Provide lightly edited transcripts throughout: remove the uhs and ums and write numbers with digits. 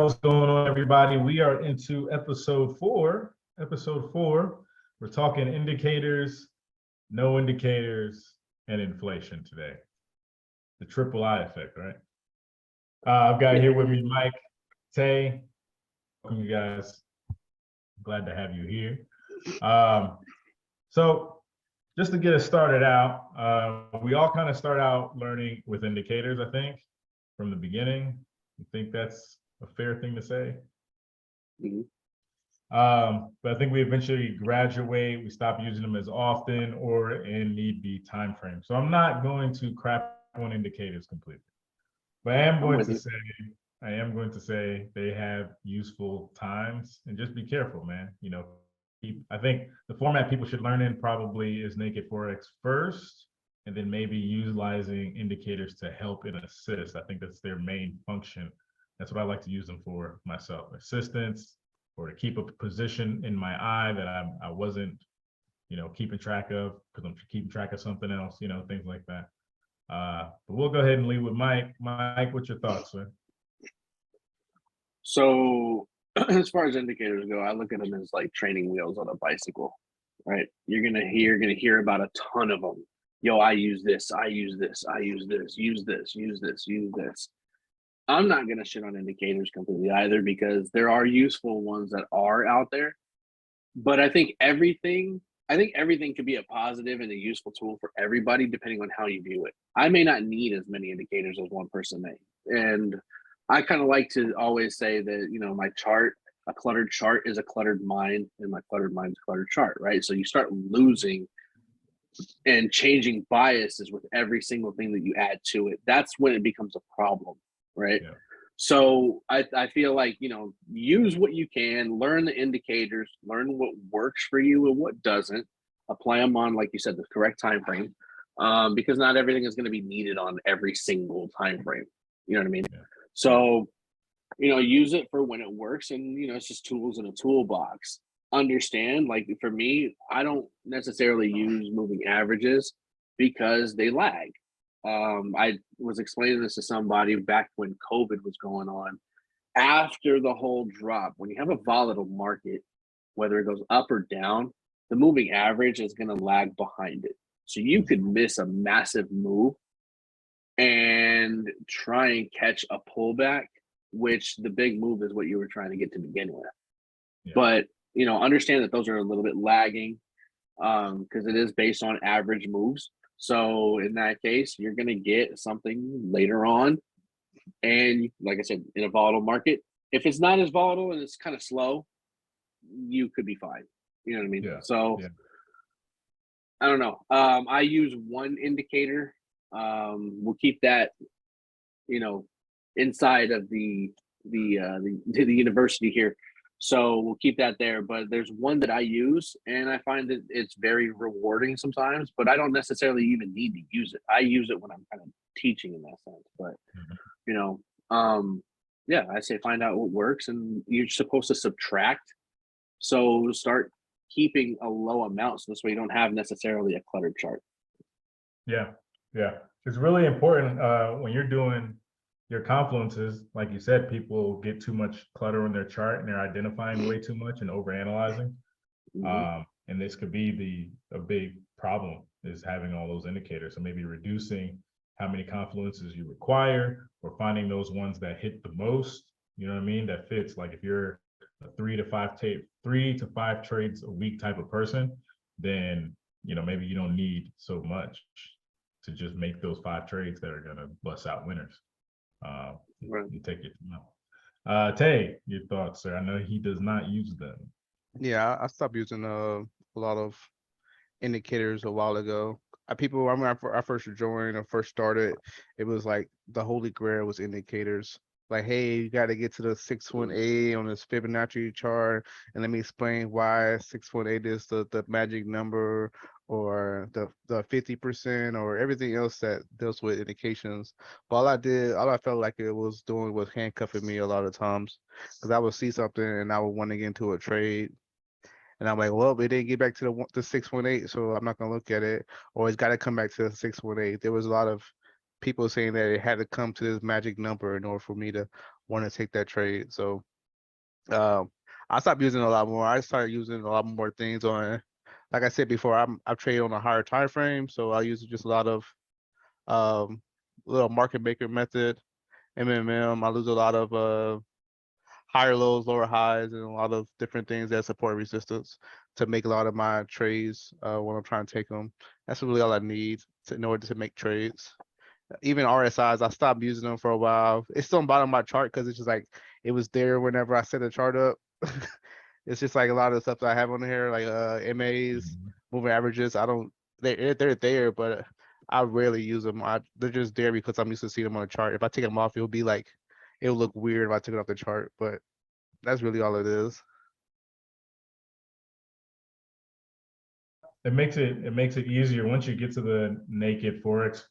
What's going on, everybody? We are into episode four. Episode four. We're talking indicators, no indicators, and inflation today. The triple I effect, right? I've got here with me Mike, Tay. Welcome, you guys. Glad to have you here. So just to get us started out, we all kind of start out learning with indicators, I think, from the beginning. You think that's a fair thing to say? Mm-hmm. But I think we eventually graduate, we stop using them as often or in need be time frame. So I'm not going to crap on indicators completely, but I am going to say they have useful times, and just be careful, man. I think the format people should learn in probably is naked forex first, and then maybe utilizing indicators to help and assist. I think that's their main function. That's what I like to use them for myself, assistance, or to keep a position in my eye that I wasn't, keeping track of because I'm keeping track of something else, things like that. But we'll go ahead and leave with Mike. Mike, what's your thoughts, sir? So as far as indicators go, I look at them as like training wheels on a bicycle, right? You're gonna hear about a ton of them. Yo, I use this, I use this, I use this, use this, use this, use this. I'm not gonna shit on indicators completely either because there are useful ones that are out there. But I think everything could be a positive and a useful tool for everybody depending on how you view it. I may not need as many indicators as one person may. And I kind of like to always say that, my chart, a cluttered chart is a cluttered mind, and my cluttered mind is a cluttered chart, right? So you start losing and changing biases with every single thing that you add to it. That's when it becomes a problem, right? Yeah. So I feel like, use what you can, learn the indicators, learn what works for you and what doesn't, apply them on, like you said, the correct time frame, because not everything is going to be needed on every single time frame. You know what I mean? Yeah. So, use it for when it works, and, it's just tools in a toolbox. Understand, like for me, I don't necessarily use moving averages because they lag. I was explaining this to somebody back when COVID was going on. After the whole drop, when you have a volatile market, whether it goes up or down, the moving average is going to lag behind it. So you could miss a massive move and try and catch a pullback, which the big move is what you were trying to get to begin with. Yeah. But, understand that those are a little bit lagging because it is based on average moves. So in that case, you're going to get something later on. And like I said, in a volatile market, if it's not as volatile and it's kind of slow, you could be fine. You know what I mean? Yeah. So Yeah. I don't know. I use one indicator. We'll keep that, inside of the university here. So we'll keep that there. But there's one that I use, and I find that it's very rewarding sometimes, but I don't necessarily even need to use it. I use it when I'm kind of teaching in that sense. But, yeah, I say find out what works, and you're supposed to subtract. So start keeping a low amount, so this way you don't have necessarily a cluttered chart. Yeah. Yeah. It's really important when you're doing your confluences, like you said, people get too much clutter in their chart and they're identifying way too much and overanalyzing. And this could be a big problem, is having all those indicators. So maybe reducing how many confluences you require, or finding those ones that hit the most, you know what I mean? That fits. Like if you're a 3 to 5 trades a week type of person, then, maybe you don't need so much to just make those 5 trades that are going to bust out winners. Right. You take it now. Tay, your thoughts, sir? I know he does not use them. Yeah, I stopped using a lot of indicators a while ago. People, when I first joined or first started, it was like the holy grail was indicators. Like, hey, you got to get to the 618 on this Fibonacci chart, and let me explain why 618 is the magic number, or the 50%, or everything else that deals with indications. But all I felt like it was doing was handcuffing me a lot of times, because I would see something and I would want to get into a trade. And I'm like, well, it didn't get back to the 618, so I'm not gonna look at it. Or it's got to come back to the 618. There was a lot of people saying that it had to come to this magic number in order for me to want to take that trade. So I stopped using it a lot more. I started using a lot more things on, like I said before, I trade on a higher time frame, so I use just a lot of um little market maker method, MMM. I lose a lot of higher lows, lower highs, and a lot of different things that support resistance to make a lot of my trades when I'm trying to take them. That's really all I need in order to make trades. Even RSIs, I stopped using them for a while. It's still on bottom of my chart because it's just like it was there whenever I set the chart up. It's just like a lot of stuff that I have on here, like MAs, moving averages. I don't, they're there, but I rarely use them. They're just there because I'm used to seeing them on the chart. If I take them off, it'll be like, it'll look weird if I took it off the chart, but that's really all it is. It makes it easier once you get to the naked Forex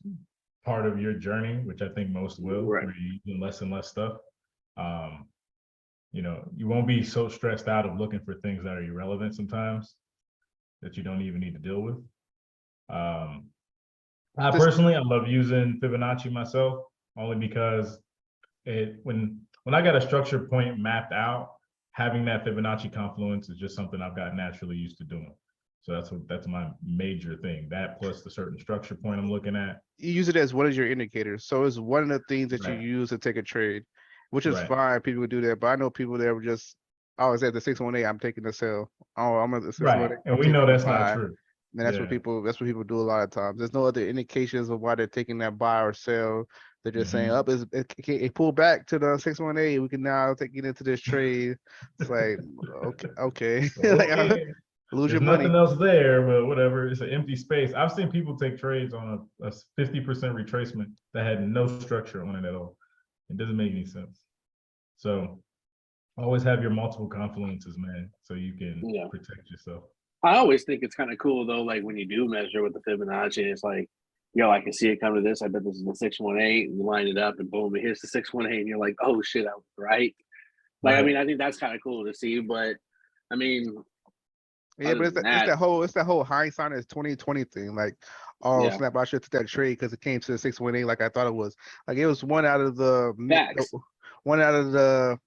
part of your journey, which I think most will, Right. where you're using less and less stuff. You know, you won't be so stressed out of looking for things that are irrelevant sometimes that you don't even need to deal with. I personally, I love using Fibonacci myself, only because when I got a structure point mapped out, having that Fibonacci confluence is just something I've got naturally used to doing. So that's my major thing. That plus the certain structure point I'm looking at. You use it as one of your indicators. So it's one of the things that you Right. use to take a trade, which is Right. fine. People would do that, but I know people that were just, oh, it's at the 618, I'm taking the sell. Oh, I'm at the 618, Right. And I'm we know taking the that's not buy. true. And that's Yeah. what people do a lot of times. There's no other indications of why they're taking that buy or sell. They're just saying, Mhm. up is it pulled back to the 618. We can now take it into this trade. It's like, okay. Like, Okay. lose your There's nothing money. else there, but whatever. It's an empty space. I've seen people take trades on a 50% retracement that had no structure on it at all. It doesn't make any sense. So always have your multiple confluences, man, so you can Yeah. protect yourself. I always think it's kind of cool though, like when you do measure with the Fibonacci, it's like, yo, I can see it come to this. I bet this is the 618, and you line it up, and boom, it hits the 618, and you're like, oh shit, I was right. Like, I Right. mean, I think that's kind of cool to see, but I mean, Yeah, other but than it's that, that whole hindsight is 2020 thing. Like, oh yeah, snap, I should have took that trade because it came to the 618 like I thought it was. Like it was one out of the facts. one out of the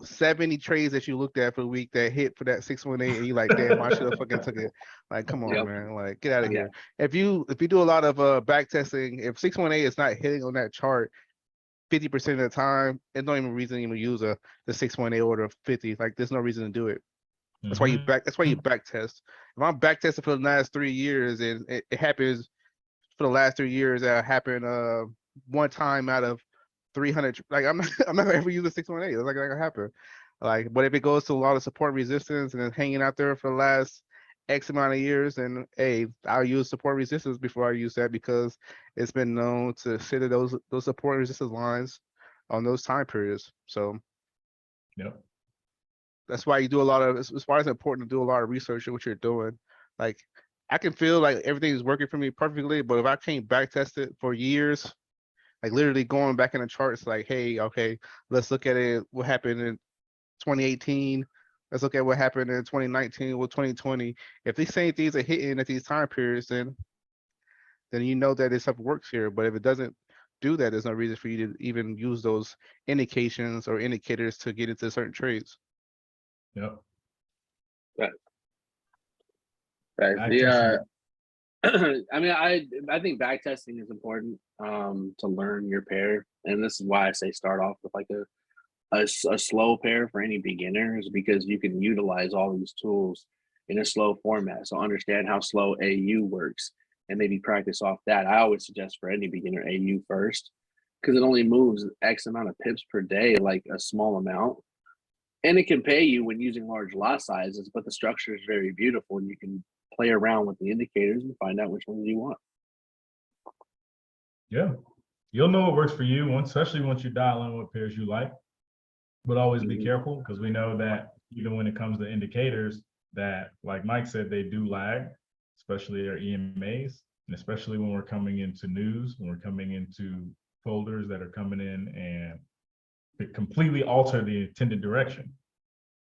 70 trades that you looked at for the week that hit for that 618, and you like, damn, I should have fucking took it. Like, come on, Yep. man. Like, get out of Yeah. here. If you do a lot of back testing, if 618 is not hitting on that chart 50% of the time, there's no even reason to even use the 618 order of 50. Like, there's no reason to do it. That's why you back test. If I'm back testing for the last 3 years and it happens for the last 3 years, that happened one time out of 300, like I'm not I'm not gonna ever use a 618. It's like that gonna happen. Like, but if it goes to a lot of support resistance and it's hanging out there for the last X amount of years, then hey, I'll use support resistance before I use that because it's been known to sit at those support resistance lines on those time periods. So Yep. that's why you do a lot of, it's why it's important to do a lot of research in what you're doing. Like, I can feel like everything is working for me perfectly, but if I can't back test it for years, like literally going back in the charts, like, hey, okay, let's look at it, what happened in 2018. Let's look at what happened in 2019 with 2020. If these same things are hitting at these time periods, then you know that this stuff works here. But if it doesn't do that, there's no reason for you to even use those indications or indicators to get into certain trades. Yep. Right. Back Yeah. testing. I mean, I think back testing is important to learn your pair, and this is why I say start off with like a slow pair for any beginners, because you can utilize all these tools in a slow format. So understand how slow AU works and maybe practice off that. I always suggest for any beginner AU first, because it only moves X amount of pips per day, like a small amount. And it can pay you when using large lot sizes, but the structure is very beautiful and you can play around with the indicators and find out which ones you want. Yeah. You'll know what works for you, especially once you dial in what pairs you like. But always be careful, because we know that even when it comes to indicators, that, like Mike said, they do lag, especially our EMAs, and especially when we're coming into news, when we're coming into folders that are coming in and it completely alter the intended direction,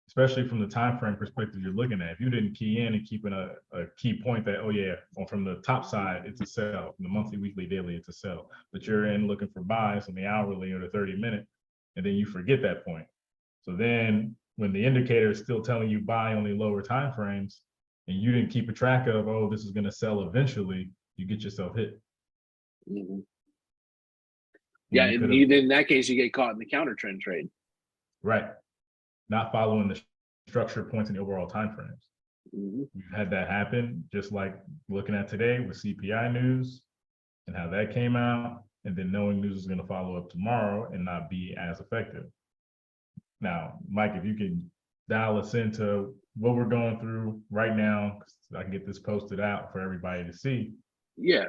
especially from the time frame perspective you're looking at. If you didn't key in and keep in a key point that, oh yeah, from the top side, it's a sell, from the monthly, weekly, daily, it's a sell, but you're in looking for buys on the hourly or the 30-minute, and then you forget that point. So then when the indicator is still telling you buy only lower time frames, and you didn't keep a track of, oh, this is going to sell eventually, you get yourself hit. Mhm. And Yeah, you and could've- even in that case, you get caught in the counter trend trade. right, not following the structure points in the overall time frames. Mhm. We've had that happen, just like looking at today with CPI news and how that came out, and then knowing news is going to follow up tomorrow and not be as effective. Now, Mike, if you can dial us into what we're going through right now, 'cause I can get this posted out for everybody to see. Yeah,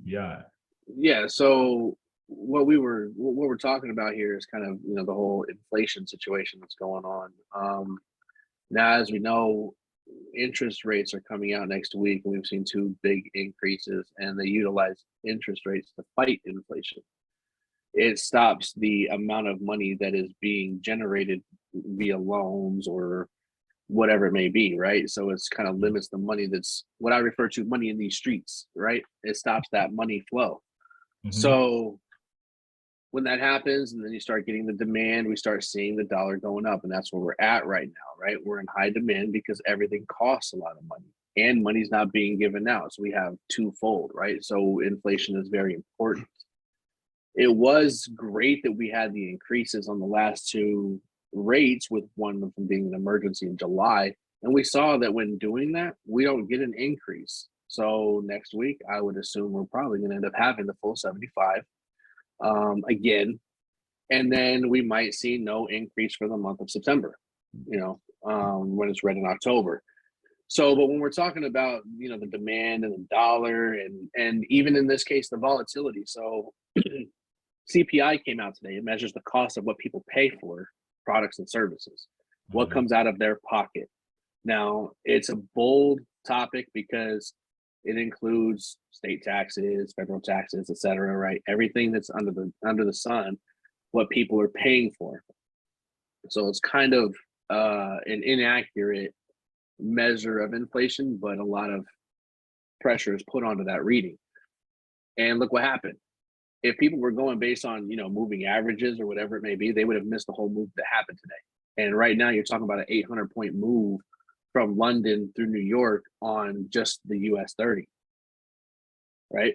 Yeah, yeah. So what we're talking about here is kind of the whole inflation situation that's going on. Now, as we know, interest rates are coming out next week, and we've seen two big increases, and they utilize interest rates to fight inflation. It stops the amount of money that is being generated via loans or whatever it may be, right? So it's kind of limits the money that's what I refer to money in these streets, right? It stops that money flow. mhm, So when that happens and then you start getting the demand, we start seeing the dollar going up. And that's where we're at right now, right? We're in high demand because everything costs a lot of money and money's not being given out. So we have twofold, right? So inflation is very important. It was great that we had the increases on the last two rates, with one of them being an emergency in July. And we saw that when doing that, we don't get an increase. So next week, I would assume we're probably going to end up having the full 75 again. And then we might see no increase for the month of September, when it's read in October. So, but when we're talking about, the demand and the dollar and even in this case, the volatility. So CPI came out today. It measures the cost of what people pay for products and services, what mhm. comes out of their pocket. Now, it's a bold topic because it includes state taxes, federal taxes, et cetera, right? Everything that's under the sun, what people are paying for. So it's kind of an inaccurate measure of inflation, but a lot of pressure is put onto that reading. And look what happened. If people were going based on moving averages or whatever it may be, they would have missed the whole move that happened today. And right now you're talking about an 800-point move from London through New York on just the US 30, right?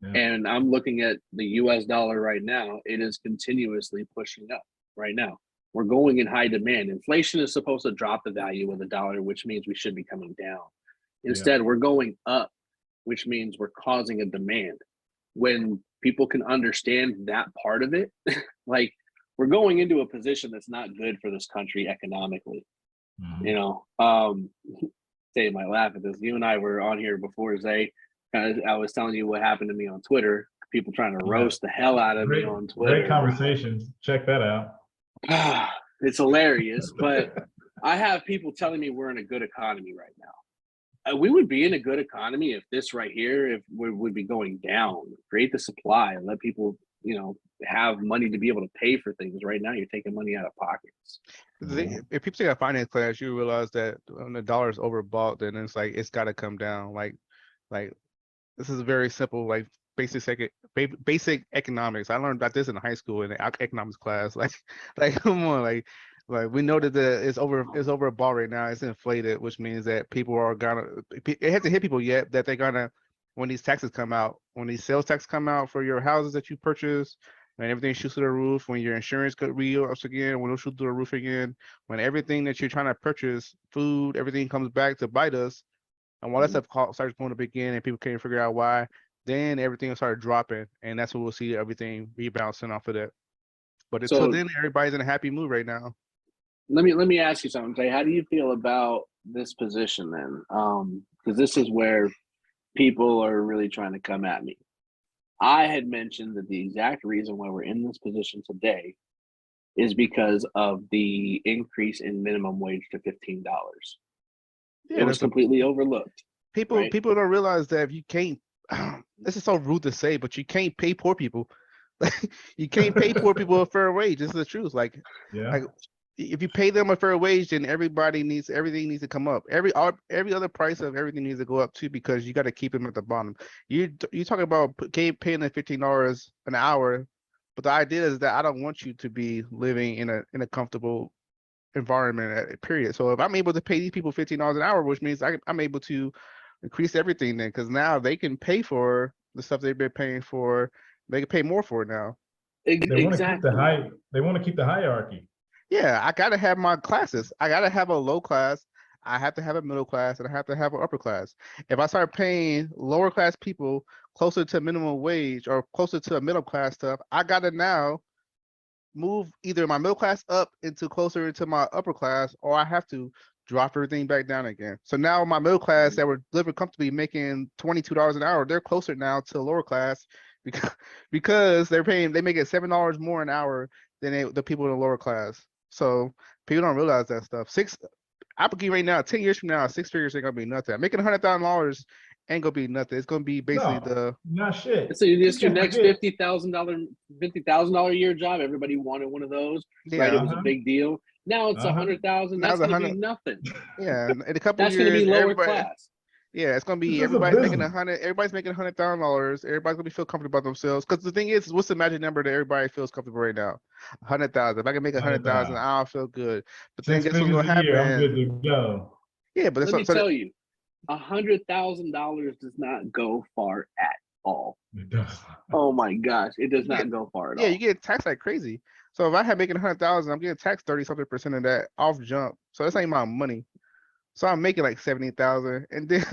Yeah. And I'm looking at the US dollar right now. It is continuously pushing up right now. We're going in high demand. Inflation is supposed to drop the value of the dollar, which means we should be coming down. Instead, we're going up, which means we're causing a demand. When people can understand that part of it, like we're going into a position that's not good for this country economically. Mhm. Zay might laugh at this. You and I were on here before, Zay. I was telling you what happened to me on Twitter. People trying to Yeah. roast the hell out of me Great, on Twitter. great conversations. Check that out. It's hilarious, but I have people telling me we're in a good economy right now. We would be in a good economy if this right here, if we would be going down, create the supply and let people, have money to be able to pay for things. Right now, you're taking money out of pockets. If people take a finance class, you realize that when the dollar is overbought, then it's like it's got to come down. Like this is very simple, like basic economics. I learned about this in high school in the economics class. Like come on, like we know that it's overbought right now. It's inflated, which means that people are gonna. It hasn't hit people yet that they're gonna, when these taxes come out, when these sales tax come out for your houses that you purchase, when everything shoots through the roof, when your insurance could re-ups again, when it'll shoot through the roof again, when everything that you're trying to purchase, food, everything comes back to bite us, and while that stuff starts going up again and people can't figure out why, then everything will start dropping, and that's when we'll see everything rebouncing off of that. But until So then, everybody's in a happy mood right now. let me ask you something, Jay. How do you feel about this position then? Because this is where people are really trying to come at me. I had mentioned that the exact reason why we're in this position today is because of the increase in minimum wage to $15. Yeah, It was completely overlooked. people right? don't realize that if you can't, this is so rude to say, but you can't pay poor people. You can't pay poor people a fair wage. This is the truth. Like Yeah. if you pay them a fair wage, then everything needs to come up. Every other price of everything needs to go up too, because you got to keep them at the bottom. You talking about paying them $15 an hour But the idea is that I don't want you to be living in a comfortable environment period. So if I'm able to pay these people $15 an hour, which means I'm able to increase everything then, because now they can pay for the stuff they've been paying for. They can pay more for it now. They want to keep Exactly. they want to keep the hierarchy. Yeah, I gotta have my classes. I gotta have a low class. I have to have a middle class, and I have to have an upper class. If I start paying lower class people closer to minimum wage or closer to a middle class stuff, I gotta now move either my middle class up into closer into my upper class, or I have to drop everything back down again. So now my middle class that were living comfortably making $22 an hour, they're closer now to lower class because they making $7 more an hour than the people in the lower class. So people don't realize that stuff. I'm looking right now, 10 years from now, 6 figures ain't gonna be nothing. Making $100,000 ain't gonna be nothing. It's gonna be basically No, not shit. So it's your can't next forget. $50,000 a year job. Everybody wanted one of those, right? It was a Uh-huh. big deal. Now it's Uh-huh. 100,000. Now That's it's gonna be 100. nothing. Yeah, in a couple That's years, gonna be lower everybody, class. yeah, it's gonna This be is a everybody's making business. everybody's making $100,000. Everybody's gonna be feel comfortable about themselves. Because the thing is, what's the magic number that everybody feels comfortable right now? 100,000. If I can make 100,000, 100,000. I'll feel good. But then 6 guess what's figures gonna a year. I'm happen? good to go. Yeah, but Let me so tell you, $100,000 does not go far at all. It does. Oh my gosh, it does Yeah, not go far at yeah, all. you get taxed like crazy. So if I had making 100,000, I'm getting taxed 30-something% of that off jump. So that's ain't my money. So I'm making like 70,000, and then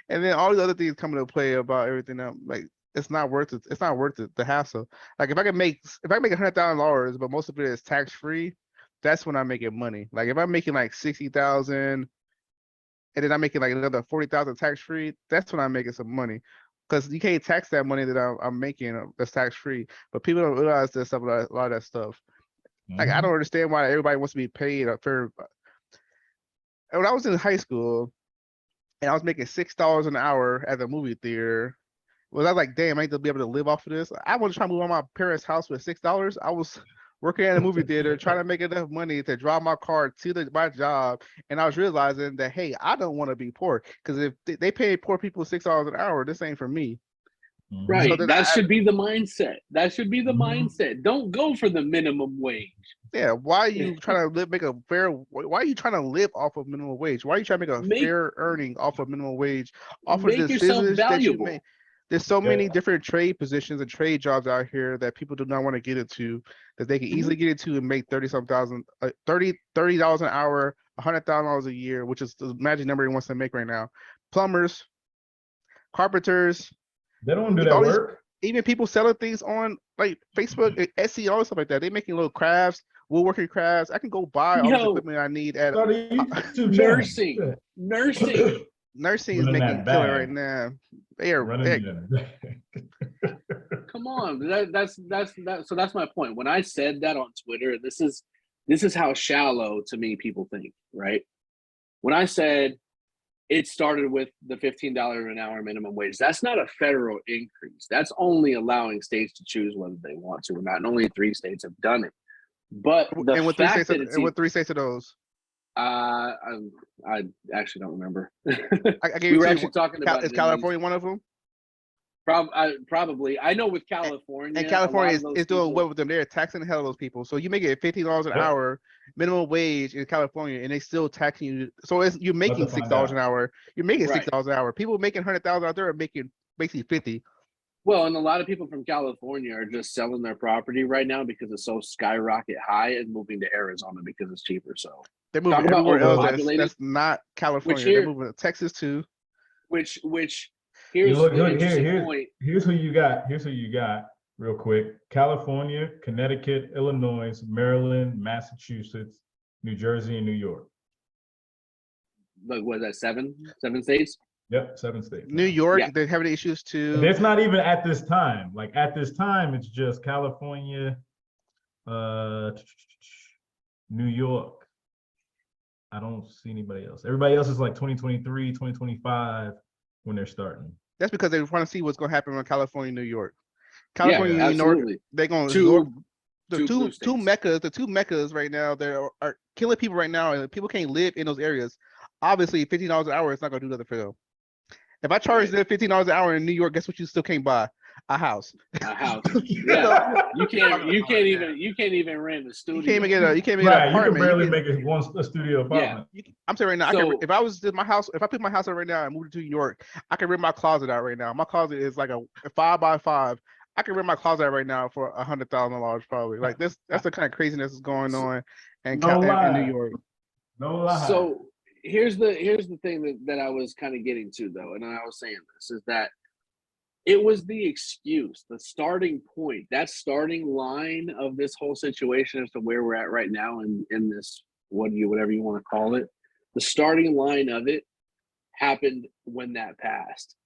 and then all these other things come into play about everything. Like it's not worth it. It's not worth it, the hassle. Like if I make $100,000, but most of it is tax free, that's when I'm making money. Like if I'm making like 60,000, and then I'm making like another 40,000 tax free, that's when I'm making some money. Because you can't tax that money that I'm making that's tax free. But people don't realize this stuff, a lot of that stuff. Like I Mhm. don't understand why everybody wants to be paid a fair. When I was in high school and I was making $6 an hour at the movie theater, was I like, damn, I ain't gonna be able to live off of this? I was trying to move on my parents' house with $6. I was working at a movie theater trying to make enough money to drive my car to my job, and I was realizing that hey, I don't want to be poor because if they pay poor people $6 an hour, this ain't for me. Mhm. Right. So then That should be the mindset. That should be the Mhm. mindset. Don't go for the minimum wage. yeah, why are you trying to make a fair? Why are you trying to live off of minimum wage? Why are you trying to make a Make fair earning off of minimum wage? Off of make this yourself business that you valuable. make. There's so many Yeah. different trade positions and trade jobs out here that people do not want to get into that they can easily get into and make 30-some thousand, $30 an hour, $100,000 a year, which is the magic number he wants to make right now. Plumbers, carpenters, They don't do even that all these, work. even people selling things on like Facebook, Etsy, all this stuff like that. They making little crafts, woodworking crafts. I can go buy all this Yo, equipment I need at Start a YouTube channel. nursing, Shit. nursing. nursing is Running making that killer bag. right now. They are Running that. Come on, that's that. So that's my point. When I said that on Twitter, this is how shallow to me people think, right? When I said it started with the $15 an hour minimum wage, that's not a federal increase. That's only allowing states to choose whether they want to or not. And only 3 states have done it. But the and what fact that it's and what 3 states are those? I actually don't remember. I We were guarantee actually talking about is it in these. California one of them? Probably. I know with California, And a California lot of those is doing people, well with them. They're taxing the hell of those people. So you make it $15 an Yep. hour minimum wage in California, and they still taxing you. So you're making find $6 an out. hour. You're making Right. $6 an hour. People making 100,000 out there are making basically 50. well, and a lot of people from California are just selling their property right now because it's so skyrocket high and moving to Arizona because it's cheaper. So They're moving about everywhere else overpopulated. that's not California. here- They're moving to Texas too. which You here's look, an look interesting here, point. here's who you got. Here's who you got real quick. California, Connecticut, Illinois, Maryland, Massachusetts, New Jersey, and New York. Like what is that, seven states? Yep, 7 states. New now. York, Yeah. they're having issues too. And it's not even at this time. Like at this time, it's just California, New York. I don't see anybody else. Everybody else is like 2023, 2025 when they're starting. That's because they want to see what's going to happen in California, New York. Yeah, California, New York, absolutely. they're going to Two- absorb the two blue two states. meccas. The 2 meccas right now that are killing people right now, and people can't live in those areas. Obviously, $15 an hour is not going to do nothing for them. If I charge Right. them $15 an hour in New York, guess what? You still can't buy a house. A house. So, Yeah. You can't Yeah. even rent a studio. You can't even get an Right, you can apartment. barely can- make it a studio apartment. I'm saying right now, So- if I was to my house, if I pick my house up right now and moved to New York, I can rent my closet out right now. My closet is like a 5x5. I can rent my closet out right now for $100,000 probably. Like this, that's the kind of craziness that's going on in No in New lie. York. No lie. So here's the thing that I was kind of getting to though, and I was saying this is that it was the excuse, the starting point, that starting line of this whole situation as to where we're at right now in this whatever you want to call it. The starting line of it happened when that passed.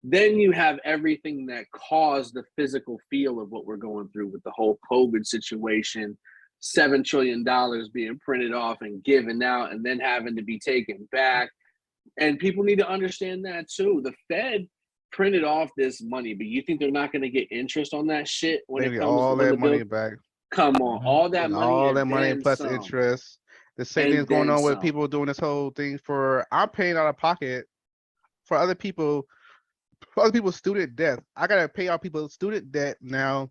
Then you have everything that caused the physical feel of what we're going through with the whole COVID situation, $7 trillion being printed off and given out and then having to be taken back. And people need to understand that too. The Fed printed off this money, but you think they're not going to get interest on that shit when They it get comes all when that the money bill? back. Come on, all that And money, all and that money then plus some. interest. The same And thing is going then on with some. people doing this whole thing for I'm paying out of pocket for other people, for other people's student debt. I gotta pay out people's student debt now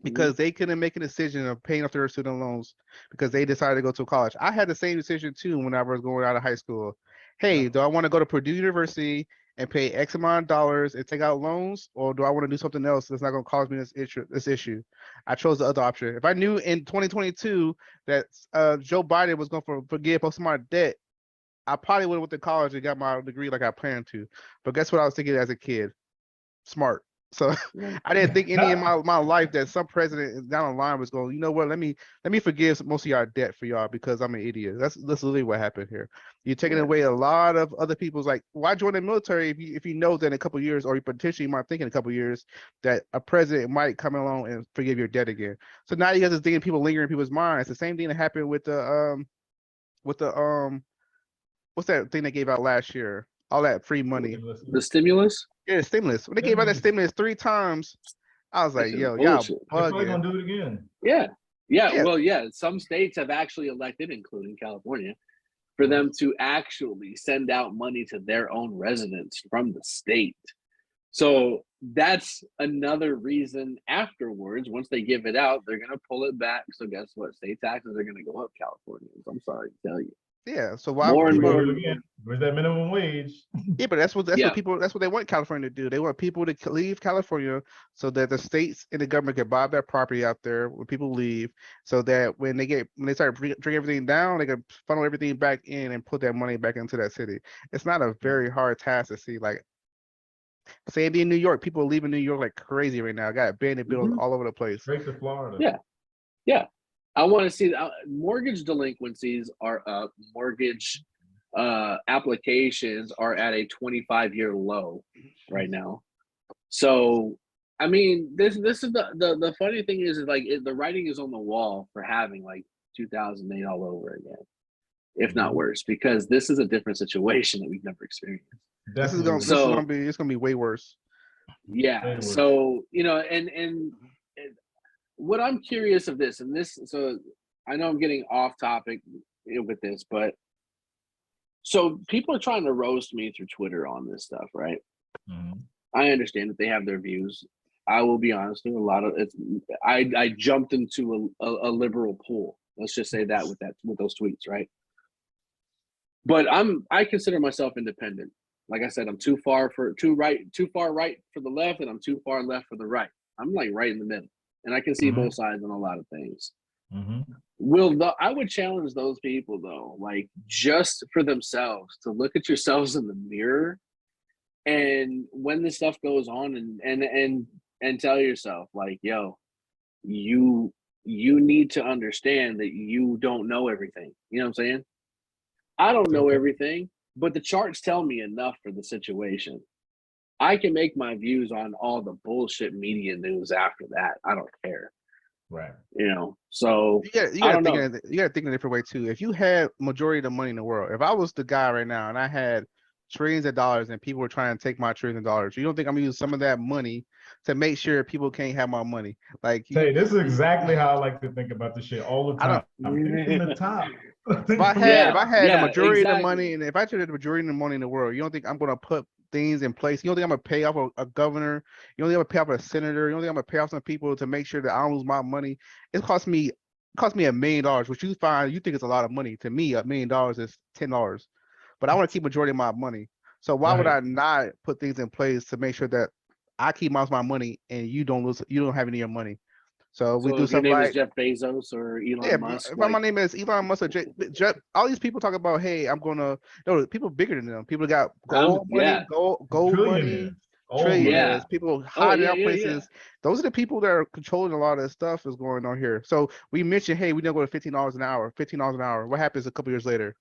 because they couldn't make a decision of paying off their student loans because they decided to go to college. I had the same decision too when I was going out of high school. Hey, Yeah. do I want to go to Purdue University and pay X amount of dollars and take out loans, or do I want to do something else that's not going to cause me this issue? I chose the other option. If I knew in 2022 that Joe Biden was going to forgive most of my debt, I probably would have went to college and got my degree like I planned to. But guess what I was thinking as a kid? Smart. So I didn't think any in my life that some president down the line was going, you know what, let me forgive most of y'all debt for y'all because I'm an idiot. That's literally what happened here. You're taking away a lot of other people's, like, why join the military if you know that in a couple of years, or you potentially might think in a couple of years that a president might come along and forgive your debt again. So now you guys are thinking people lingering in people's minds. It's the same thing that happened with the what's that thing they gave out last year? All that free money. The stimulus? Yeah, stimulus. When they gave out that stimulus 3 times, I was like, That's yo, bullshit. y'all They're probably bugging. gonna do it again. Yeah. Yeah. Well, yeah. Some states have actually elected, including California, for them to actually send out money to their own residents from the state. So that's another reason afterwards, once they give it out, they're going to pull it back. So guess what? State taxes are going to go up, Californians. I'm sorry to tell you. Yeah. So why More would and people? more. Again, where's that minimum wage? Yeah, but that's what Yeah. people, that's what they want California to do. They want people to leave California so that the states and the government can buy their property out there when people leave, so that when they start bringing everything down, they can funnel everything back in and put that money back into that city. It's not a very hard task to see. Like, same thing in New York. People are leaving New York like crazy right now. Got abandoned buildings all over the place. Straight to Florida. Yeah. Yeah. I want to see mortgage delinquencies are up. Mortgage applications are at a 25-year low right now. So, I mean, this is the funny thing is like the writing is on the wall for having like 2008 all over again, if not worse, because this is a different situation that we've never experienced. This is Definitely. gonna be it's gonna be way worse. Yeah. Way worse. So, you know, and what I'm curious of this, and this, so I know I'm getting off topic with this, but so people are trying to roast me through Twitter on this stuff, right? Mhm. I understand that they have their views. I will be honest with you, a lot of it's. I jumped into a liberal pool. Let's just say that with those tweets, right? But I consider myself independent. Like I said, I'm too far right for the left, and I'm too far left for the right. I'm like right in the middle, and I can see both sides on a lot of things. I would challenge those people though, like just for themselves, to look at yourselves in the mirror, and when this stuff goes on, and tell yourself like, yo, you need to understand that you don't know everything. You know what I'm saying? I don't know everything, but the charts tell me enough for the situation. I can make my views on all the bullshit media news after that. I don't care. Right. You know, so You gotta I don't know. think in a different way too. If you had majority of the money in the world, if I was the guy right now and I had trillions of dollars and people were trying to take my trillions of dollars, you don't think I'm gonna use some of that money to make sure people can't have my money? Like, Hey, this is exactly how I like to think about this shit all the I time. don't- Think from the top. if I had the majority of the exactly. money, and if I had the majority of the money in the world, you don't think I'm gonna put things in place. You don't think I'm gonna pay off a governor? You don't think I'm gonna pay off a senator? You don't think I'm gonna pay off some people to make sure that I don't lose my money? It cost me $1 million, which you think is a lot of money. To me, $1 million is $10. But I want to keep majority of my money. So why would Right. I not put things in place to make sure that I keep most of my money and you don't have any of your money? So we So do if your stuff name is like, Jeff Bezos or Elon yeah, Musk, if like my name is Elon Musk or all these people talk about, hey, I'm gonna, no, people bigger than them. People got gold money, yeah, gold money, Trillionaires. Old money. Yeah. trillionaires, people Oh, hiding yeah, out yeah, yeah. places. Those are the people that are controlling a lot of the stuff that's going on here. So we mentioned, hey, we don't go to $15 an hour, $15 an hour. What happens a couple years later?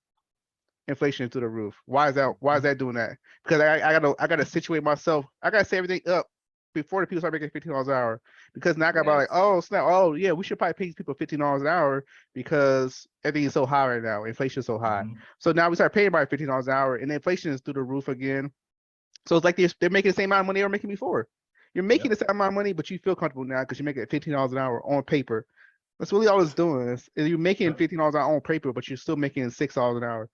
Inflation is through the roof. Why is that doing that? Because I gotta situate myself. I gotta set everything up before the people start making $15 an hour. Because now I got about like, oh snap, oh yeah, we should probably pay these people $15 an hour because everything is so high right now. Inflation is so high. Mhm. So now we start paying by $15 an hour, and the inflation is through the roof again. So it's like they're making the same amount of money they were making before. You're making the same amount of money, but you feel comfortable now because you're making $15 an hour on paper. That's really all it's doing. Is you're making $15 an hour on paper, but you're still making $6 an hour.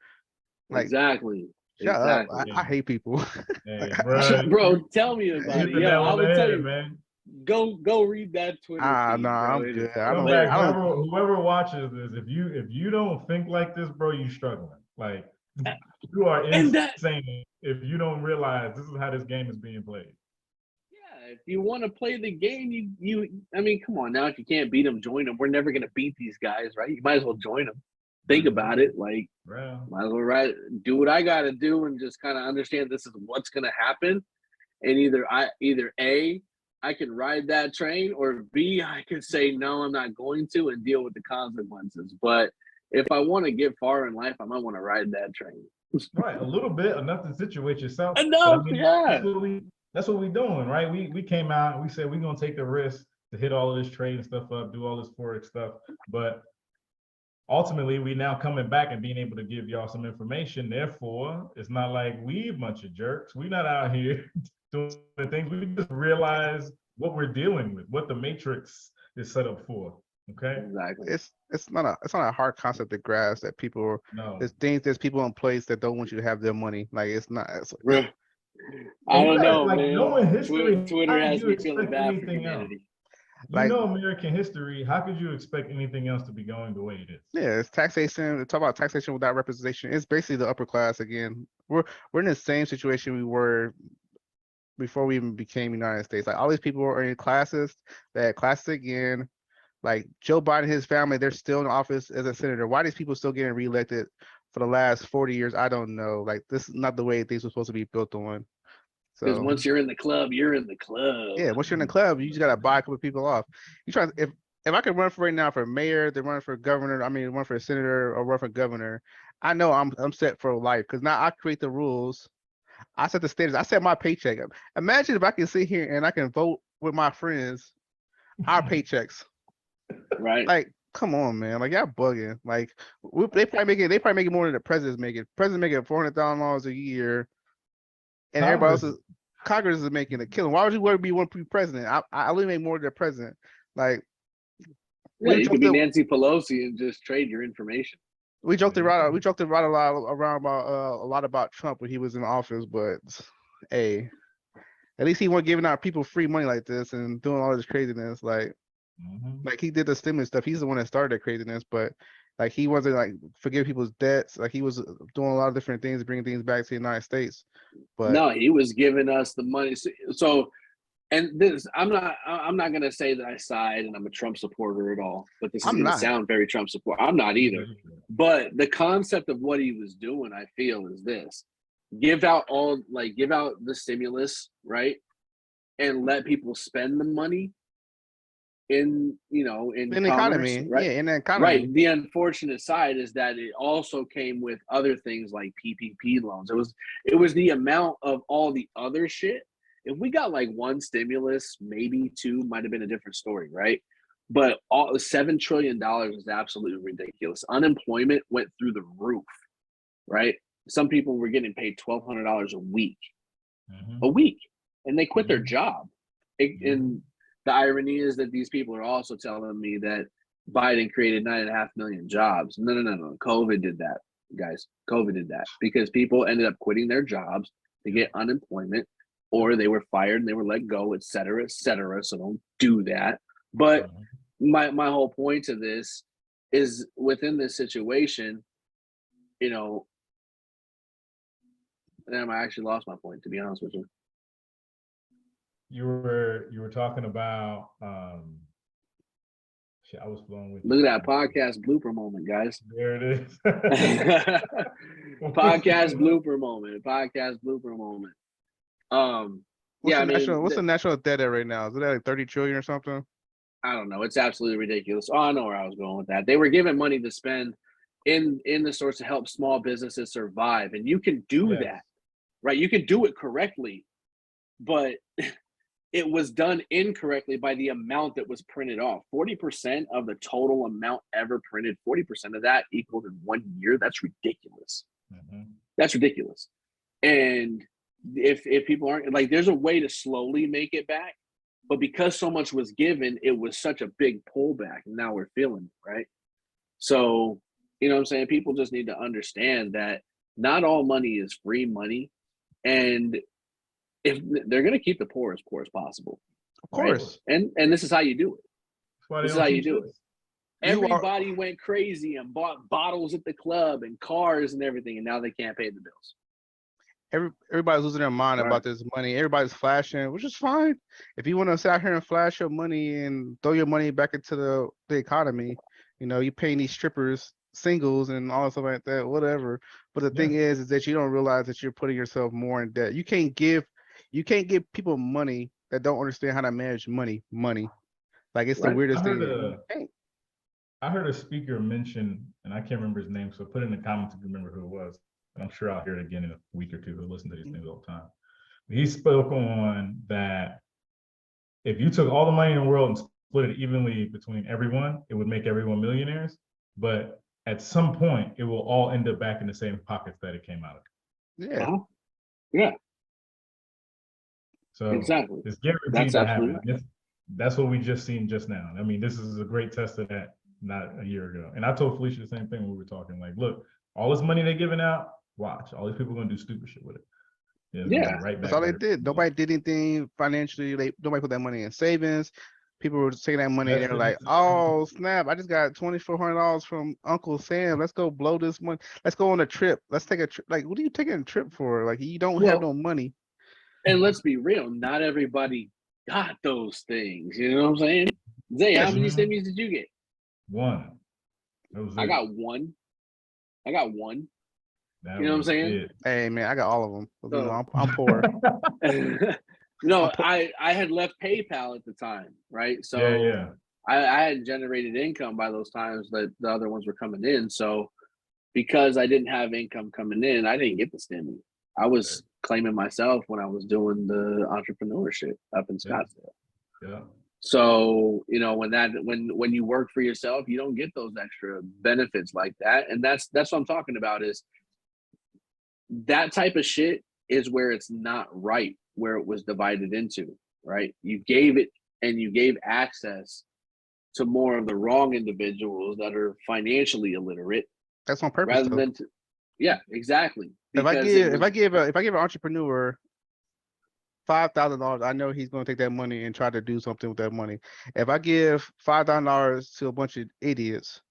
Like, exactly. shut up. Exactly. I hate people. Hey, Like, bro, Bro, tell me about hit it. the Yo, nail I on the would tell head, you, man. go read that Twitter feed, nah, bro. I'm It good. is I Come don't, back, I don't, whoever watches this. If you don't think like this, bro, you struggling. Like you are And that, insane if you don't realize this is how this game is being played. yeah, if you want to play the game, I mean, come on now. If you can't beat them, join them. We're never gonna beat these guys, right? You might as well join them. Think about it, like, Bro. might as well do what I gotta do, and just kind of understand this is what's gonna happen. And either A, I can ride that train, or B, I can say no, I'm not going to, and deal with the consequences. But if I want to get far in life, I might want to ride that train. Right, a little bit, enough to situate yourself. But I Enough, mean, yeah. that's what we doing, right? We came out and we said we're gonna take the risk to hit all of this trade and stuff up, do all this forex stuff. But ultimately, we now coming back and being able to give y'all some information. Therefore, it's not like we a bunch of jerks. We're not out here doing things. We just realize what we're dealing with, what the matrix is set up for. Okay. Exactly. it's not a hard concept to grasp that people, No. there's people in place that don't want you to have their money. Like it's not, I And don't know, like man. knowing history, Twitter how has could you me feeling expect bad for anything else? humanity. You Like- know American history. How could you expect anything else to be going the way it is? yeah, it's taxation. Talk about taxation without representation. It's basically the upper class again. We're in the same situation we were before we even became United States. Like all these people are in classes, they had classes again. Like Joe Biden and his family, they're still in office as a senator. Why are these people still getting reelected for the last 40 years? I don't know. Like this is not the way things were supposed to be built on. Because So once you're in the club, you're in the club. yeah, once you're in the club, you just gotta buy a couple of people off. You try if I could run for right now for mayor, then run for governor, run for a senator or run for governor, I know I'm set for life because now I create the rules. I set the standards. I set my paycheck. Imagine if I can sit here and I can vote with my friends, our paychecks. Right. Like, come on, man. Like, y'all bugging. Like, they probably make it more than the president's making. President making $400,000 a year, and everybody else is Congress is making a killing. Why would you want to be one president? I only make more than the president. Like, Yeah, you could be Nancy Pelosi and just trade your information. we joked around a lot about Trump when he was in office, but hey, at least he wasn't giving out people free money like this and doing all this craziness. Like he did the stimulus stuff. He's the one that started the craziness, but like he wasn't like forgiving people's debts. Like he was doing a lot of different things, bringing things back to the United States. But no, he was giving us the money. So, and this, I'm not gonna say that I side and I'm a Trump supporter at all. But this is gonna sound very Trump support. I'm not either. But the concept of what he was doing, I feel, is this: give out the stimulus, right, and let people spend the money in the commerce, economy, right? yeah, in the economy. Right. The unfortunate side is that it also came with other things like PPP loans. It was the amount of all the other shit. If we got like one stimulus, maybe two, might have been a different story, right? But all $7 trillion is absolutely ridiculous. Unemployment went through the roof, right? Some people were getting paid $1,200 a week, and they quit their job. And the irony is that these people are also telling me that Biden created 9.5 million jobs. No. COVID did that, guys. COVID did that because people ended up quitting their jobs to get unemployment, or they were fired and they were let go, et cetera, et cetera. So don't do that. But my whole point to this is within this situation, you know, damn, I actually lost my point, to be honest with you. You were talking about shit, I was flowing with Look you. at that podcast blooper moment, guys. There it is. Podcast blooper moment. Podcast blooper moment. What's Yeah, the I mean, what's the national debt at right now? Is it at like 30 trillion or something? I don't know. It's absolutely ridiculous. Oh, I know where I was going with that. They were given money to spend in the stores to help small businesses survive, and you can do Yes. that, right? You can do it correctly, but it was done incorrectly by the amount that was printed off. 40% of the total amount ever printed, 40% of that equals in 1 year. That's ridiculous. Mhm. That's ridiculous. And if people aren't like, there's a way to slowly make it back, but because so much was given, it was such a big pullback, and now we're feeling it, right? So, you know what I'm saying? People just need to understand that not all money is free money, and if they're going to keep the poor as possible, Of right? course. And this is how you do it. That's why they This is don't how you teach do this. it. You are- Everybody went crazy and bought bottles at the club and cars and everything, and now they can't pay the bills. Everybody's losing their mind Right. about this money. Everybody's flashing, which is fine. If you want to sit out here and flash your money and throw your money back into the economy, you know, you paying these strippers singles and all stuff like that, whatever. But the thing is that you don't realize that you're putting yourself more in debt. You can't give people money that don't understand how to manage money. Like it's the Right. weirdest I heard thing. a- I heard a speaker mention, and I can't remember his name, so put it in the comments if you remember who it was. And I'm sure I'll hear it again in a week or two. He'll listen to these things all the time. He spoke on that if you took all the money in the world and split it evenly between everyone, it would make everyone millionaires. But at some point, it will all end up back in the same pockets that it came out of. Yeah. Uh-huh. Yeah, So exactly. it's guaranteed That's to absolutely happen. That's what we just seen just now. I mean, this is a great test of that not a year ago. And I told Felicia the same thing when we were talking. Like, look, all this money they're giving out, watch. All these people are gonna do stupid shit with it. It's gonna be Yeah. right back. That's all they where- did. Nobody did anything financially. Nobody put that money in savings. People were taking that money and they're like, oh snap, I just got $2,400 from Uncle Sam. Let's go blow this money. Let's go on a trip. Let's take a trip. Like, what are you taking a trip for? Like, you don't have no money. And let's be real, not everybody got those things. You know what I'm saying? Zay, how many Mhm. stimmies did you get? One. That was I it. got one. That you know what I'm was saying? it. Hey man, I got all of them. You know, So- I'm poor. No, I had left PayPal at the time, right? So yeah. I had generated income by those times that the other ones were coming in. So because I didn't have income coming in, I didn't get the stimmy. I was claiming myself when I was doing the entrepreneurship up in Yeah. Scottsdale. Yeah. So, you know, when you work for yourself, you don't get those extra benefits like that. And that's what I'm talking about is that type of shit is where it's not right, where it was divided into, right? You gave it and you gave access to more of the wrong individuals that are financially illiterate That's on purpose. rather Though. than yeah, exactly. If I Because give it if I give an entrepreneur $5,000, I know he's going to take that money and try to do something with that money. If I give $5,000 to a bunch of idiots,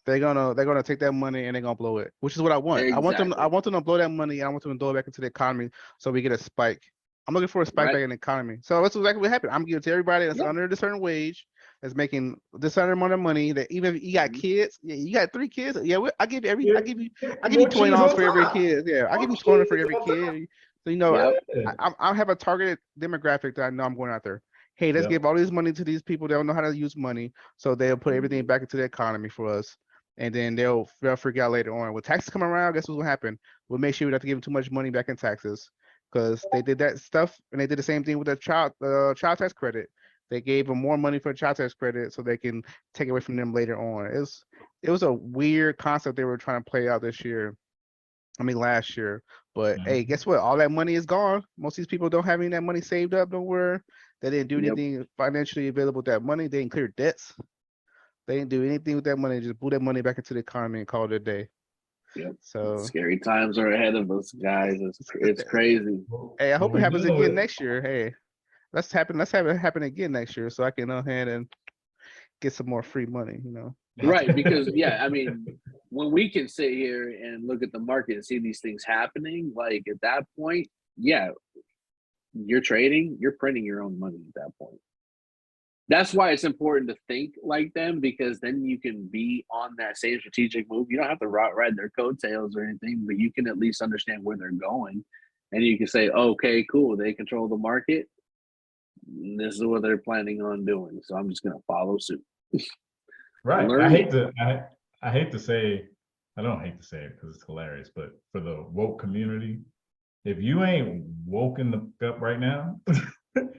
they're gonna take that money and they're gonna blow it, which is what I want. I want them to blow that money and I want them to throw it back into the economy so we get a spike. I'm looking for a spike Right. back in the economy. So that's exactly what happened. I'm giving it to everybody that's Yeah. under a certain wage, that's making this certain amount of money. That even if you got Mhm. kids, yeah, you got 3 kids. Yeah, I give you Yeah. I give you More $20 cheese for on every top. kid. Yeah, I give you More 20 for cheese every on top. kid. So you know, Yep. I have a targeted demographic that I know I'm going out there. Hey, let's Yep. give all this money to these people that don't know how to use money, so they'll put everything Mhm. back into the economy for us, and then they'll figure out later on when taxes come around. Guess what's gonna happen? We'll make sure we don't have to give them too much money back in taxes because they did that stuff and they did the same thing with the child tax credit. They gave them more money for the child tax credit so they can take away from them later on. It was a weird concept they were trying to play out this year. I mean last year. But hey, Mhm. guess what? All that money is gone. Most of these people don't have any of that money saved up nowhere. They didn't do Yep. anything financially available with that money. They didn't clear debts. They didn't do anything with that money. Just blew that money back into the economy and called it a day. Yep. So Scary times are ahead of us, guys. It's crazy. hey, I Well, hope we it happens know again it. next year. Hey, let's have it happen again next year so I can go ahead and get some more free money, you know. Right, because yeah, I mean, when we can sit here and look at the market and see these things happening, like at that point, yeah, you're trading, you're printing your own money at that point. That's why it's important to think like them, because then you can be on that same strategic move. You don't have to ride their coattails or anything, but you can at least understand where they're going. And you can say, okay, cool, they control the market. This is what they're planning on doing. So I'm just going to follow suit. Right. Learn it. I hate to say, I don't hate to say it because it's hilarious, but for the woke community, if you ain't woken the up right now,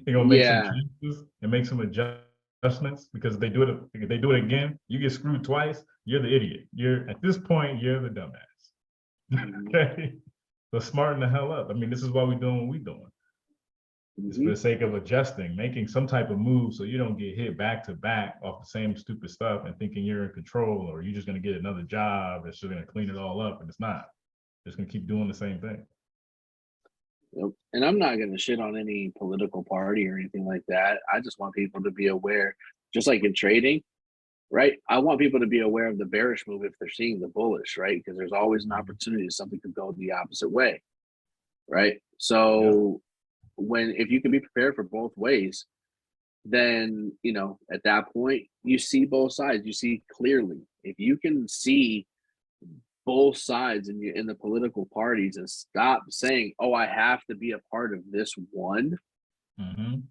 you're gonna make some Yeah. changes and make some adjustments because if they do it again, you get screwed twice, you're the idiot. You're at this point, you're the dumbass. Mhm. Okay. So smarten the hell up. I mean, this is why we're doing what we're doing. It's for Mhm. the sake of adjusting, making some type of move so you don't get hit back to back off the same stupid stuff and thinking you're in control or you're just going to get another job that's just going to clean it all up, and it's not. Just going to keep doing the same thing. Yep. And I'm not going to shit on any political party or anything like that. I just want people to be aware, just like in trading, right? I want people to be aware of the bearish move if they're seeing the bullish, right? Because there's always an opportunity something could go the opposite way, right? So if you can be prepared for both ways, then at that point you see both sides. You see clearly. If you can see both sides in the political parties and stop saying, "Oh, I have to be a part of this one," Mhm.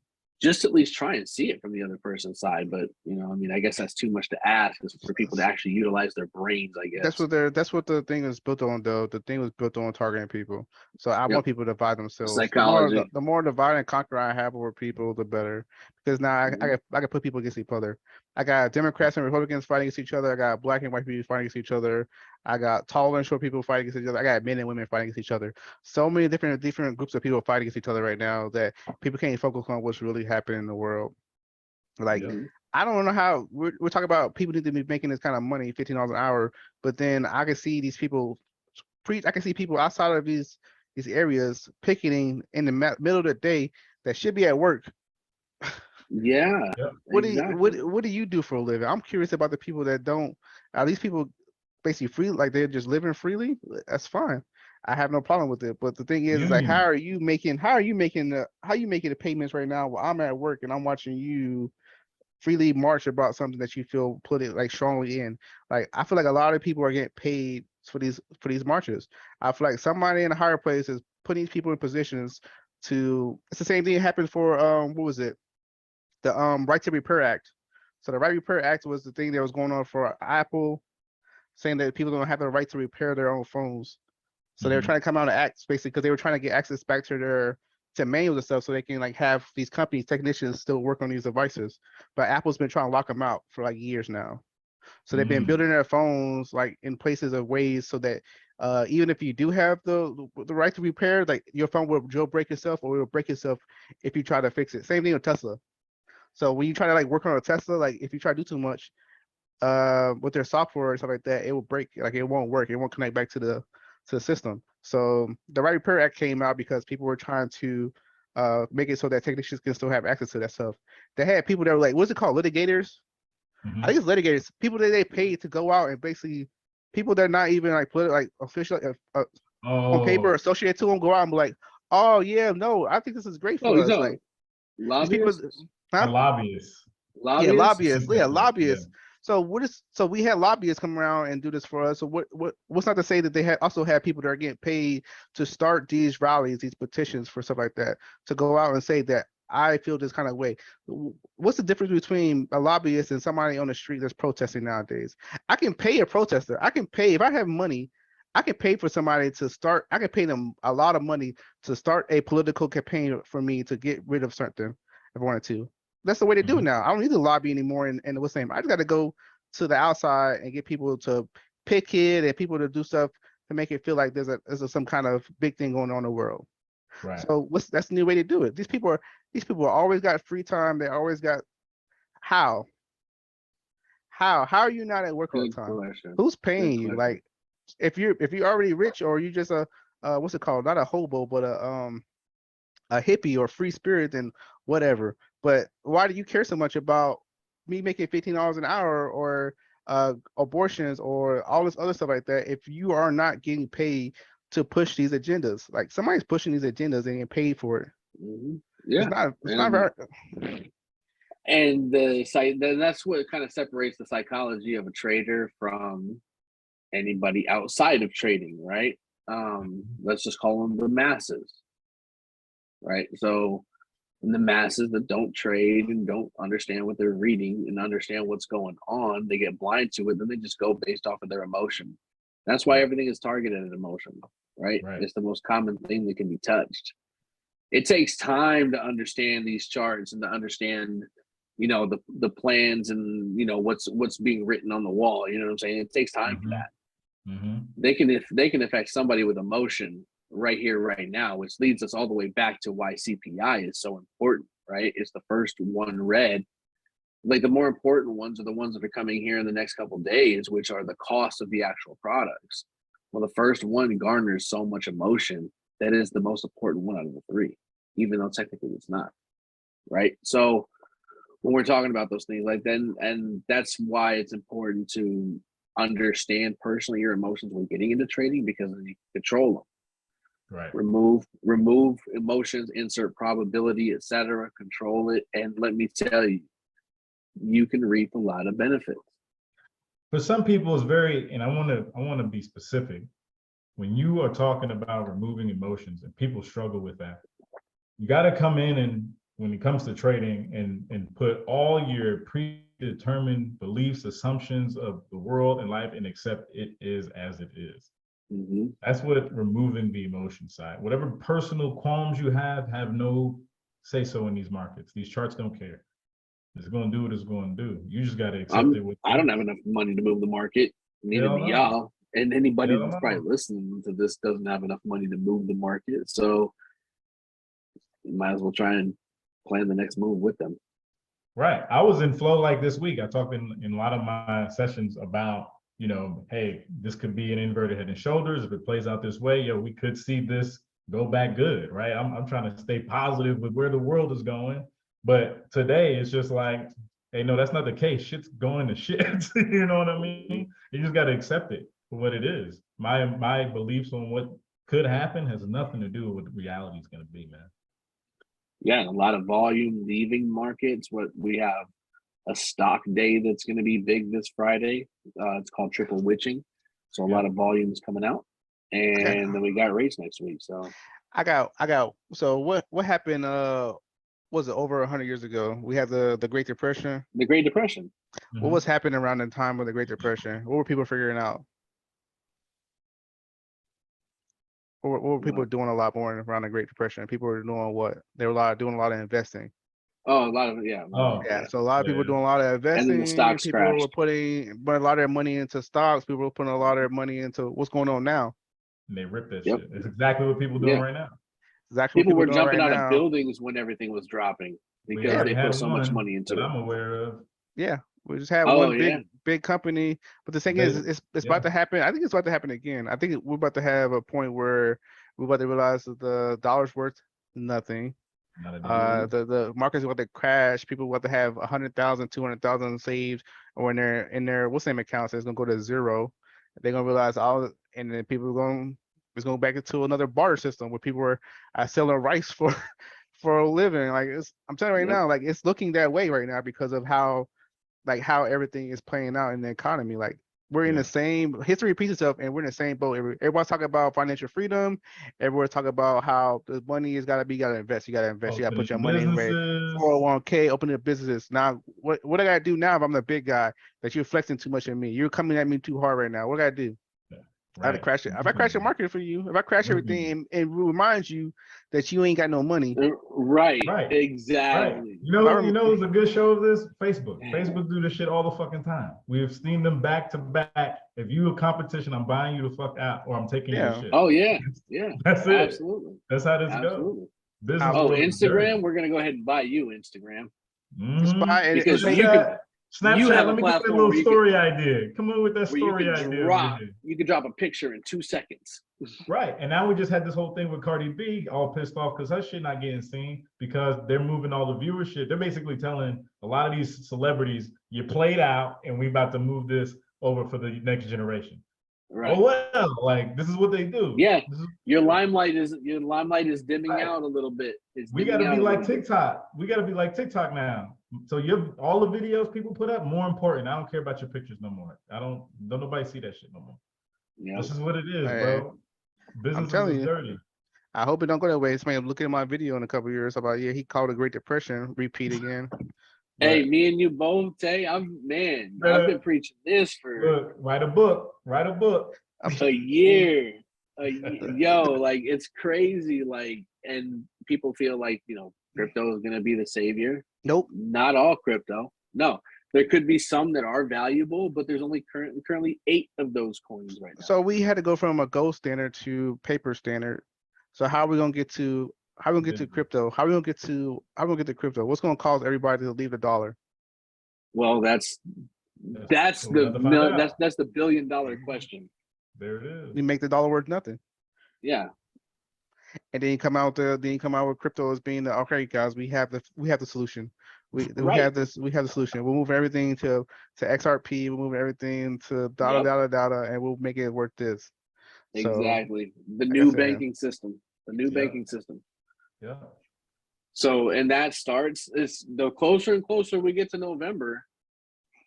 just at least try and see it from the other person's side. But I mean, I guess that's too much to ask is for people to actually utilize their brains, I guess. That's what the thing is built on though. The thing was built on targeting people. So I Yep. want people to divide themselves. Psychology. The more divide and conquer I have over people, the better. Because now I Mhm. can put people against each other. I got Democrats and Republicans fighting against each other. I got black and white people fighting against each other. I got tall and short people fighting against each other. I got men and women fighting against each other. So many different groups of people fighting against each other right now that people can't focus on what's really happening in the world. Like, Yep. Mhm. I don't know how we're talking about people need to be making this kind of money, $15 an hour, but then I can see these people preach. I can see people outside of these areas picketing in the middle of the day that should be at work. Yeah, Yep. exactly. What do you do for a living? I'm curious about the people that don't. Are these people basically free, like they're just living freely? That's fine. I have no problem with it. But the thing is like, Union. how are you making the payments right now while I'm at work and I'm watching you freely march about something that you feel like strongly in. Like I feel like a lot of people are getting paid for these marches. I feel like somebody in a higher place is putting these people in positions to. It's the same thing that happened for what was it? The Right to Repair Act. So the Right to Repair Act was the thing that was going on for Apple, saying that people don't have the right to repair their own phones. So they were Mhm. trying to come out of acts basically because they were trying to get access back to their manuals and stuff so they can like have these companies, technicians still work on these devices. But Apple's been trying to lock them out for like years now. So they've been Mm. building their phones like in places of ways so that even if you do have the right to repair, like your phone will jailbreak itself or it will break itself if you try to fix it. Same thing with Tesla. So when you try to like work on a Tesla, like if you try to do too much with their software and stuff like that, it will break, like it won't work, it won't connect back to the system. So the Right Repair Act came out because people were trying to make it so that technicians can still have access to that stuff. They had people that were like, what's it called, litigators? Mhm. I think it's litigators, people that they paid to go out and basically people that are not even like like official on paper Oh, associated to them go out and be like, oh yeah, no, I think this is great Oh, for he's us. a Like these people, lobbyist. huh? lobbyists. Yeah, Lobbyist. lobbyists. Yeah, Exactly. Yeah. lobbyists. So we had lobbyists come around and do this for us. So what's not to say that they had also had people that are getting paid to start these rallies, these petitions for stuff like that, to go out and say that I feel this kind of way. What's the difference between a lobbyist and somebody on the street that's protesting nowadays? I can pay a protester. I can pay if I have money. I can pay for somebody to start. I can pay them a lot of money to start a political campaign for me to get rid of something if I wanted to. That's the way to do it Mhm. now. I don't need to lobby anymore and what's name. I just got to go to the outside and get people to picket and people to do stuff to make it feel like there's some kind of big thing going on in the world. Right. So that's the new way to do it. These people always got free time. They always got how are you not at work all the Good time? question. Who's Good paying you? question. Like if you're already rich, or you just a what's it called? Not a hobo, but a hippie or free spirit, then whatever. But why do you care so much about me making $15 an hour, or abortions, or all this other stuff like that, if you are not getting paid to push these agendas? Like, somebody's pushing these agendas and getting paid for it. Yeah. It's not very. And that's what kind of separates the psychology of a trader from anybody outside of trading, right? Let's just call them the masses, right? So the masses that don't trade and don't understand what they're reading and understand what's going on, they get blind to it, then they just go based off of their emotion. That's why everything is targeted at emotion, right? It's the most common thing that can be touched. It takes time to understand these charts and to understand, you know, the plans and, you know, what's being written on the wall. You know what I'm saying? It takes time for that. They can affect somebody with emotion right here, right now, which leads us all the way back to why CPI is so important, right? It's the first one read. Like, the more important ones are the ones that are coming here in the next couple of days, which are the cost of the actual products. Well, the first one garners so much emotion that is the most important one out of the three, even though technically it's not, right? So when we're talking about those things, like, then, and that's why it's important to understand personally your emotions when getting into trading, because you can control them. Right. Remove emotions, insert probability, etc. Control it, and let me tell you, you can reap a lot of benefits. For some people, it's very, and I want to be specific. When you are talking about removing emotions, and people struggle with that, you got to come in, and when it comes to trading, and put all your predetermined beliefs, assumptions of the world and life, and accept it is as it is. That's what removing the emotion side. Whatever personal qualms you have no say so in these markets. These charts don't care. It's going to do what it's going to do. You just got to accept it. I don't have enough money to move the market. Neither do y'all. And anybody that's probably listening to this doesn't have enough money to move the market. So you might as well try and plan the next move with them. Right. I was in flow like this week. I talked in a lot of my sessions about, you know, hey, this could be an inverted head and shoulders. If it plays out this way, we could see this go back good, right? I'm trying to stay positive with where the world is going. But today it's just like, hey, no, that's not the case. Shit's going to shit. You know what I mean? You just got to accept it for what it is. My beliefs on what could happen has nothing to do with what reality is going to be, man. Yeah, a lot of volume leaving markets. What we have a stock day that's going to be big this Friday. It's called triple witching. So a lot of volume is coming out. And then we got rates next week. So I got so what happened was it over 100 years ago? We had the Great Depression. The Great Depression. What was happening around the time of the Great Depression? What were people figuring out? What were people doing a lot more around the Great Depression? People were doing what? They were doing a lot of investing. Oh, a lot of So a lot of people doing a lot of investing. And then the stocks people crashed. were putting a lot of their money into stocks. People were putting a lot of their money into what's going on now. And they ripped that shit. It's exactly what people are doing right now. Exactly. People were jumping out of buildings when everything was dropping because they put so much money into it. I'm aware of. Yeah, we just had one big company, but the thing is, it's about to happen. I think it's about to happen again. I think we're about to have a point where we're about to realize that the dollar's worth nothing. The market's about to crash. People about to have 100,000, 200,000 saved, or in their what's name accounts. It's gonna go to zero. They're gonna realize and then people are going. It's going back into another barter system where people are selling rice for a living. Like, I'm telling you right now, like, it's looking that way right now because of how everything is playing out in the economy. Like, we're in the same history repeats itself, and we're in the same boat. Everybody's talking about financial freedom. Everyone's talking about how the money you got to invest. You got to invest. You got to put your money in 401k, open the businesses. Now, what I got to do now if I'm the big guy that you're flexing too much on me? You're coming at me too hard right now. What I got to do? I have to crash it. If I crash your market for you, if I crash everything and remind you that you ain't got no money. Right. Exactly. Right. You know who's a good show of this? Facebook. Facebook do this shit all the fucking time. We've seen them back to back. If you a competition, I'm buying you the fuck out, or I'm taking your shit. Oh yeah. That's it. Absolutely. That's how this goes. Instagram, we're gonna go ahead and buy you Instagram. Just buy it because Snapchat, have a let me get that platform little where you story idea. Come on with that where you story can idea. over drop here. you can drop a picture in 2 seconds. Right. And now we just had this whole thing with Cardi B all pissed off because her shit not getting seen because they're moving all the viewership. They're basically telling a lot of these celebrities, you played out and we about to move this over for the next generation. Right. Oh well, like this is what they do. Yeah. This is, Your limelight is dimming Right. out a little bit. It's we dimming got to out be a like little bit. TikTok. We got to be like TikTok now. So all the videos people put up more important. I don't care about your pictures no more. Don't nobody see that shit no more. Yeah. This is what it is, Hey, bro. Business telling is you. dirty. I hope it don't go that way. Somebody looking at my video in a couple of years about, yeah, he called a Great Depression, repeat again. Hey, But me and you both, Tay. I've been preaching this for Look, write a book. Write a book. a year. Yo, like it's crazy. Like, and people feel like crypto is gonna be the savior. nope. Not all crypto. No, there could be some that are valuable, but there's only currently 8 of those coins right now. So we had to go from a gold standard to paper standard. So how are we gonna get to crypto? How are we gonna get to crypto? What's gonna cause everybody to leave the dollar? Well, that's We'll have to find out. that's the $1 billion question. There it is. We make the dollar worth nothing. Yeah. And then you come out with crypto as being okay, guys, we have the solution. We Right. have the solution. We'll move everything to XRP, we'll move everything to data, Yep. and we'll make it worth this. So, Exactly. The like I new said, banking system. The new Yeah. banking system. Yeah. So, and that starts is the closer and closer we get to November,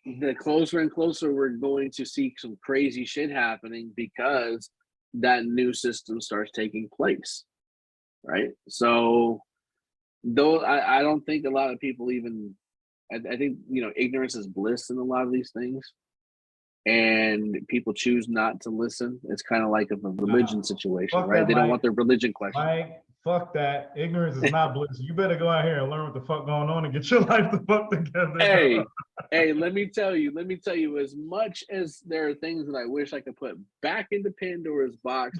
the closer and closer we're going to see some crazy shit happening because that new system starts taking place. Right. So, though I don't think a lot of people even, I think, ignorance is bliss in a lot of these things. And people choose not to listen. It's kind of like a religion situation, Fuck right? that, They don't Mike. want their religion questioned. Mike, fuck that. Ignorance is not bliss. You better go out here and learn what the fuck going on and get your life the fuck together. Hey, let me tell you, as much as there are things that I wish I could put back into Pandora's box,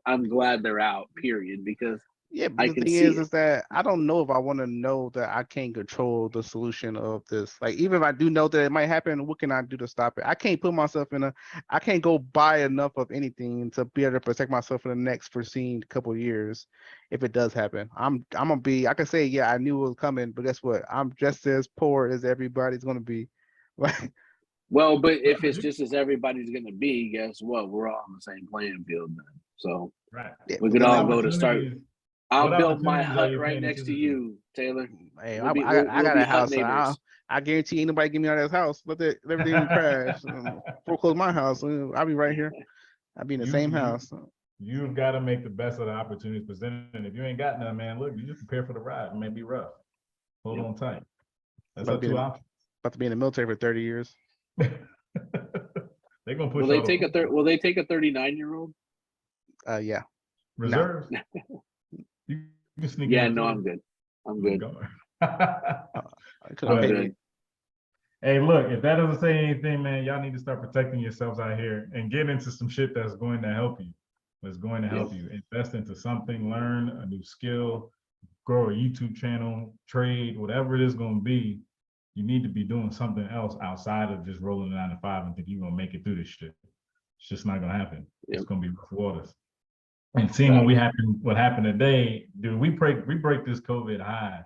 I'm glad they're out, period, because yeah, but I the can thing see is it. that I don't know if I want to know that I can't control the solution of this. Like, even if I do know that it might happen, what can I do to stop it? I can't put myself I can't go buy enough of anything to be able to protect myself for the next foreseen couple of years. If it does happen, I'm gonna be, I can say, yeah, I knew it was coming, but guess what? I'm just as poor as everybody's gonna be. Like, Well, but if it's just as everybody's going to be, guess what? We're all on the same playing field then. So Right. yeah, we but could then all I'm- go to start. Opportunities- I'll what build my opportunities are hut you right paying next to attention to? you, Taylor. Hey, We'll be- I got we'll a be hut house. neighbors. I guarantee ain't nobody get me out of this house. Let everything crash. Foreclose my house. I'll be right here. I'll be in the same house. You've got to make the best of the opportunities presented. And if you ain't got none, man, look, you just prepare for the ride. It may be rough. Hold on tight. That's About our two options. About to be in the military for 30 years. They're gonna push. Will they take a 39-year-old? Yeah. reserves? You can sneak Yeah, in no, the I'm good. I'm good. I couldn't I'm pay good. me. Hey, look, if that doesn't say anything, man, y'all need to start protecting yourselves out here and get into some shit that's going to help you. That's going to help you. Invest into something, learn a new skill, grow a YouTube channel, trade, whatever it is going to be. You need to be doing something else outside of just rolling 9 to 5 and think you're going to make it through this shit. It's just not going to happen. It's going to be rough waters. And seeing what happened today, dude, we break this COVID high.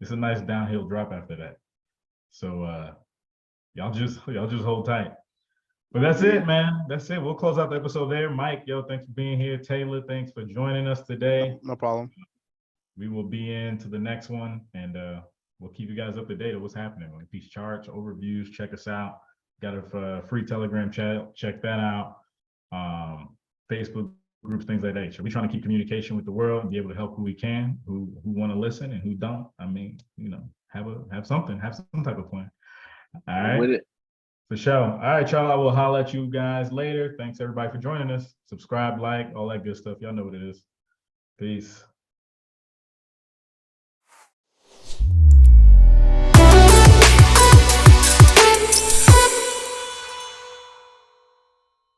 It's a nice downhill drop after that. So y'all just hold tight. But that's it, man. That's it. We'll close out the episode there. Mike, yo, thanks for being here. Taylor, thanks for joining us today. No problem. We will be into the next one, and we'll keep you guys up to date on what's happening. Like these charts, overviews, check us out. Got a free Telegram chat. Check that out. Facebook groups, things like that. So we're trying to keep communication with the world and be able to help who we can, who want to listen and who don't. I mean, have some type of plan. All right. With it. For sure. All right, y'all. I will holler at you guys later. Thanks everybody for joining us. Subscribe, like, all that good stuff. Y'all know what it is. Peace.